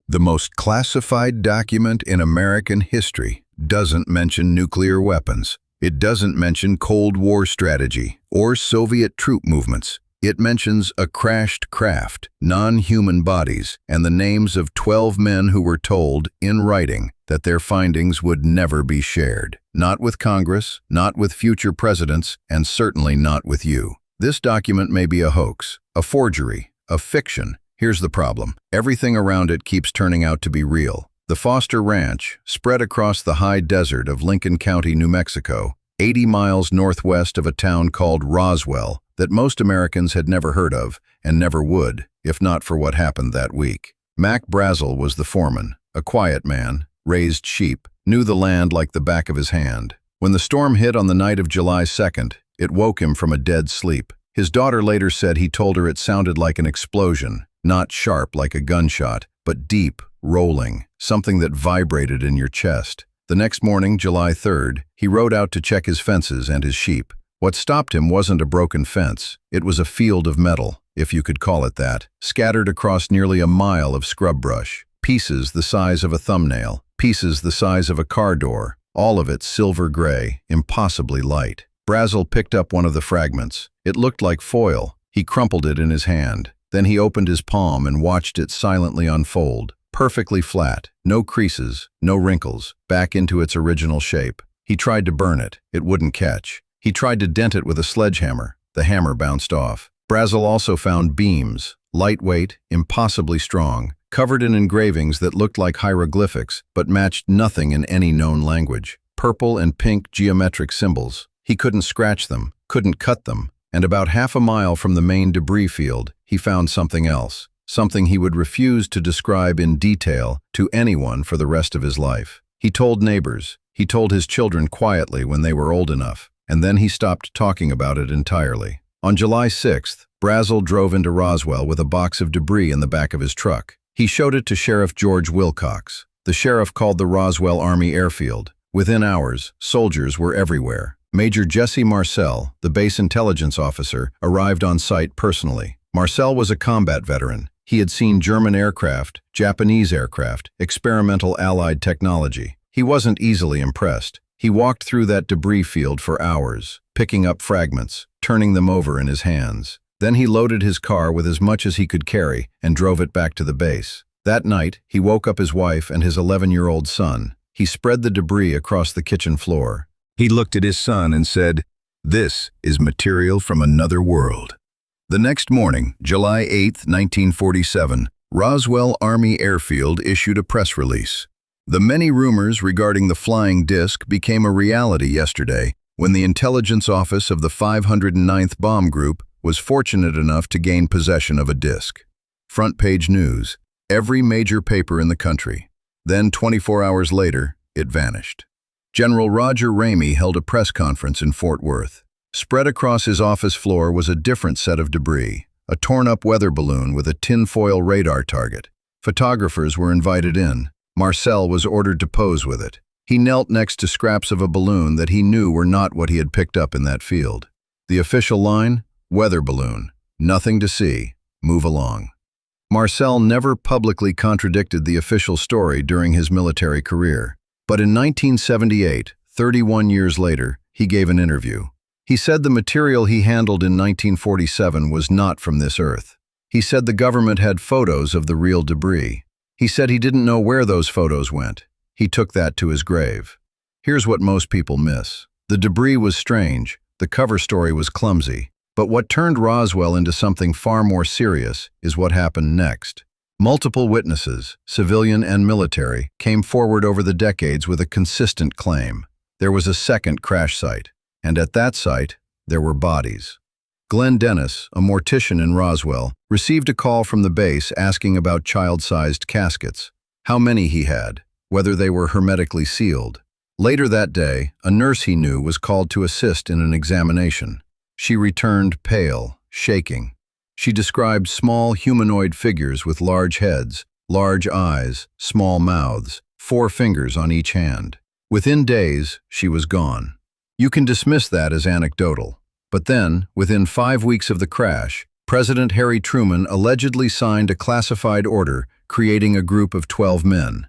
The most classified document in American history doesn't mention nuclear weapons. It doesn't mention Cold War strategy or Soviet troop movements. It mentions a crashed craft, non-human bodies, and the names of 12 men who were told, in writing, that their findings would never be shared. Not with Congress, not with future presidents, and certainly not with you. This document may be a hoax, a forgery, a fiction. Here's the problem. Everything around it keeps turning out to be real. The Foster Ranch, spread across the high desert of Lincoln County, New Mexico, 80 miles northwest of a town called Roswell, that most Americans had never heard of and never would, if not for what happened that week. Mac Brazel was the foreman, a quiet man, raised sheep, knew the land like the back of his hand. When the storm hit on the night of July 2nd, it woke him from a dead sleep. His daughter later said he told her it sounded like an explosion, not sharp like a gunshot, but deep, rolling, something that vibrated in your chest. The next morning, July 3rd, he rode out to check his fences and his sheep. What stopped him wasn't a broken fence. It was a field of metal, if you could call it that, scattered across nearly a mile of scrub brush. Pieces the size of a thumbnail, pieces the size of a car door, all of it silver gray, impossibly light. Brazel picked up one of the fragments. It looked like foil. He crumpled it in his hand. Then he opened his palm and watched it silently unfold, perfectly flat, no creases, no wrinkles, back into its original shape. He tried to burn it. It wouldn't catch. He tried to dent it with a sledgehammer. The hammer bounced off. Brazel also found beams, lightweight, impossibly strong, covered in engravings that looked like hieroglyphics but matched nothing in any known language. Purple and pink geometric symbols. He couldn't scratch them, couldn't cut them, and about half a mile from the main debris field, he found something else, something he would refuse to describe in detail to anyone for the rest of his life. He told neighbors, he told his children quietly when they were old enough, and then he stopped talking about it entirely. On July 6th, Brazel drove into Roswell with a box of debris in the back of his truck. He showed it to Sheriff George Wilcox. The sheriff called the Roswell Army Airfield. Within hours, soldiers were everywhere. Major Jesse Marcel, the base intelligence officer, arrived on site personally. Marcel was a combat veteran. He had seen German aircraft, Japanese aircraft, experimental Allied technology. He wasn't easily impressed. He walked through that debris field for hours, picking up fragments, turning them over in his hands. Then he loaded his car with as much as he could carry and drove it back to the base. That night, he woke up his wife and his 11-year-old son. He spread the debris across the kitchen floor. He looked at his son and said, "This is material from another world." The next morning, July 8, 1947, Roswell Army Airfield issued a press release. The many rumors regarding the flying disc became a reality yesterday when the intelligence office of the 509th Bomb Group was fortunate enough to gain possession of a disc. Front page news, every major paper in the country. Then 24 hours later, it vanished. General Roger Ramey held a press conference in Fort Worth. Spread across his office floor was a different set of debris, a torn-up weather balloon with a tinfoil radar target. Photographers were invited in. Marcel was ordered to pose with it. He knelt next to scraps of a balloon that he knew were not what he had picked up in that field. The official line? Weather balloon. Nothing to see. Move along. Marcel never publicly contradicted the official story during his military career. But in 1978, 31 years later, he gave an interview. He said the material he handled in 1947 was not from this earth. He said the government had photos of the real debris. He said he didn't know where those photos went. He took that to his grave. Here's what most people miss. The debris was strange. The cover story was clumsy. But what turned Roswell into something far more serious is what happened next. Multiple witnesses, civilian and military, came forward over the decades with a consistent claim. There was a second crash site, and at that site, there were bodies. Glenn Dennis, a mortician in Roswell, received a call from the base asking about child-sized caskets, how many he had, whether they were hermetically sealed. Later that day, a nurse he knew was called to assist in an examination. She returned pale, shaking. She described small humanoid figures with large heads, large eyes, small mouths, 4 fingers on each hand. Within days, she was gone. You can dismiss that as anecdotal. But then, within 5 weeks of the crash, President Harry Truman allegedly signed a classified order creating a group of 12 men.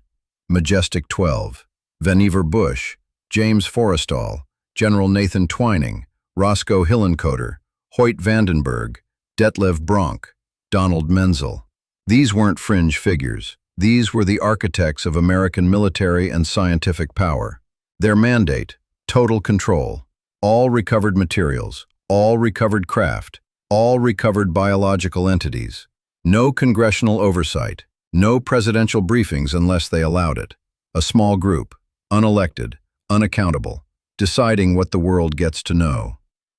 Majestic-12, Vannevar Bush, James Forrestal, General Nathan Twining, Roscoe Hillenkoetter, Hoyt Vandenberg, Detlev Bronk, Donald Menzel. These weren't fringe figures. These were the architects of American military and scientific power. Their mandate: total control. All recovered materials, all recovered craft, all recovered biological entities. No congressional oversight, no presidential briefings unless they allowed it. A small group, unelected, unaccountable, deciding what the world gets to know.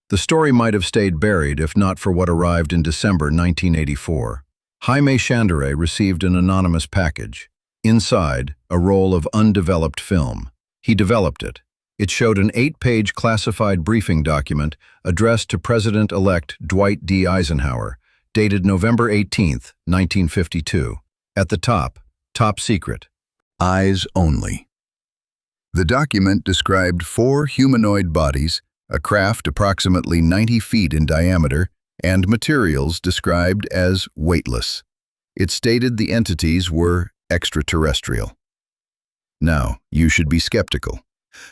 The story might have stayed buried if not for what arrived in December 1984. Jaime Chandere received an anonymous package. Inside, a roll of undeveloped film. He developed it. It showed an 8-page classified briefing document addressed to President-elect Dwight D. Eisenhower, dated November 18, 1952. At the top, top secret. Eyes only. The document described 4 humanoid bodies, a craft approximately 90 feet in diameter, and materials described as weightless. It stated the entities were extraterrestrial. Now, you should be skeptical.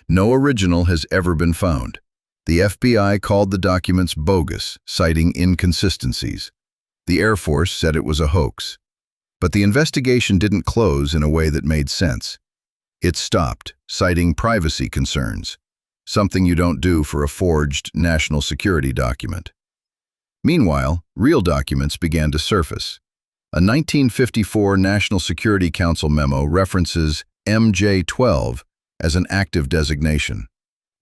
No original has ever been found. The FBI called the documents bogus, citing inconsistencies. The Air Force said it was a hoax. But the investigation didn't close in a way that made sense. It stopped, citing privacy concerns, something you don't do for a forged national security document. Meanwhile, real documents began to surface. A 1954 National Security Council memo references MJ-12 as an active designation.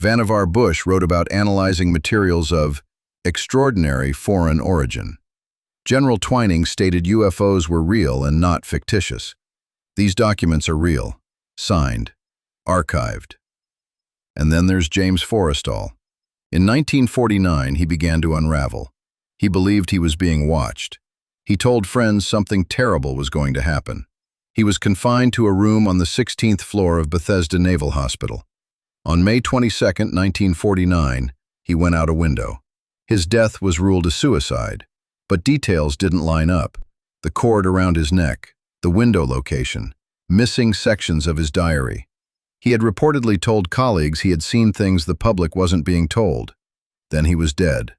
Vannevar Bush wrote about analyzing materials of extraordinary foreign origin. General Twining stated UFOs were real and not fictitious. These documents are real, signed, archived. And then there's James Forrestal. In 1949, he began to unravel. He believed he was being watched. He told friends something terrible was going to happen. He was confined to a room on the 16th floor of Bethesda Naval Hospital. On May 22, 1949, he went out a window. His death was ruled a suicide, but details didn't line up. The cord around his neck, the window location, missing sections of his diary. He had reportedly told colleagues he had seen things the public wasn't being told. Then he was dead.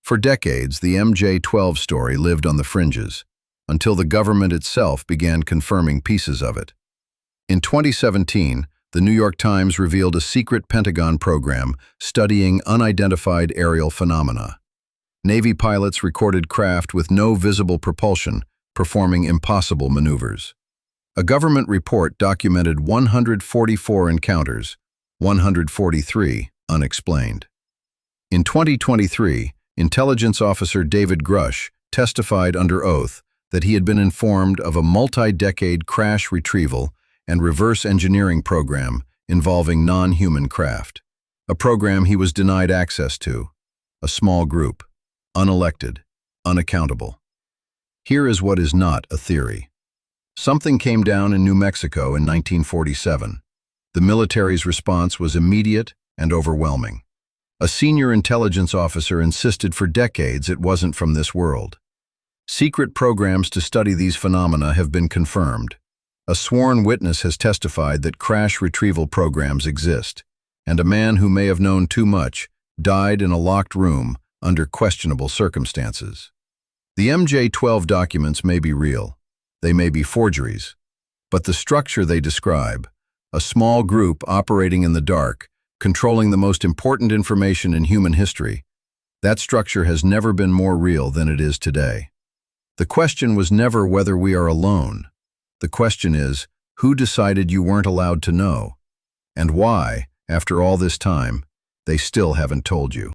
For decades, the MJ-12 story lived on the fringes, until the government itself began confirming pieces of it. In 2017, the New York Times revealed a secret Pentagon program studying unidentified aerial phenomena. Navy pilots recorded craft with no visible propulsion performing impossible maneuvers. A government report documented 144 encounters, 143 unexplained. In 2023, intelligence officer David Grusch testified under oath that he had been informed of a multi-decade crash retrieval and reverse engineering program involving non-human craft, a program he was denied access to, a small group, unelected, unaccountable. Here is what is not a theory. Something came down in New Mexico in 1947. The military's response was immediate and overwhelming. A senior intelligence officer insisted for decades it wasn't from this world. Secret programs to study these phenomena have been confirmed. A sworn witness has testified that crash retrieval programs exist, and a man who may have known too much died in a locked room under questionable circumstances. The MJ-12 documents may be real. They may be forgeries. But the structure they describe, a small group operating in the dark, controlling the most important information in human history, that structure has never been more real than it is today. The question was never whether we are alone. The question is, who decided you weren't allowed to know? And why, after all this time, they still haven't told you.